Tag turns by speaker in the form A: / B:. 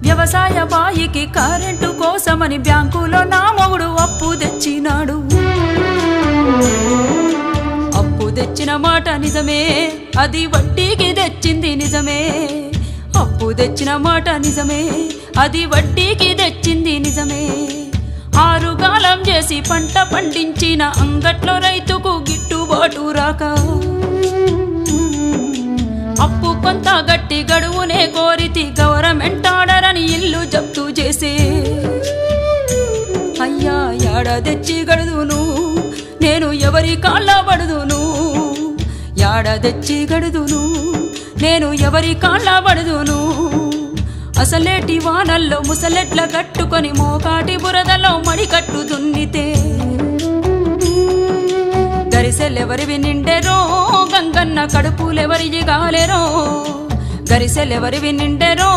A: వ్యవసాయ బాయికి కరెంటు కోసమని బ్యాంకులో నా మొగుడు అప్పు తెచ్చినాడు. అప్పు తెచ్చిన మాట నిజమే, అది వడ్డీకి తెచ్చింది నిజమే. అప్పు తెచ్చిన మాట నిజమే, అది వడ్డీకి తెచ్చింది నిజమే. ఆరుగాలం చేసి పంట పండించిన అంగట్లో రైతుకు గిట్టుబాటు రాక అప్పు కొంత గట్టి గడువునే కోరితి గవర్నమెంట్ ఆర్డర్ అని ఇల్లు జప్తు చేసే. అయ్యా యాడ తెచ్చి గడుదును నేను ఎవరి కాళ్ళ పడుదును, యాడ తెచ్చి గడుదును నేను ఎవరి కాళ్ళ పడుదును. అసలేటి వానల్లో ముసలెట్ల కట్టుకొని మోకాటి బురదలో మడి కట్టు దున్నితే గరిసెలెవరివి నిండెరో గంగన్న కడుపులెవరి గాలెరో, గరిసెలెవరివి నిండెరో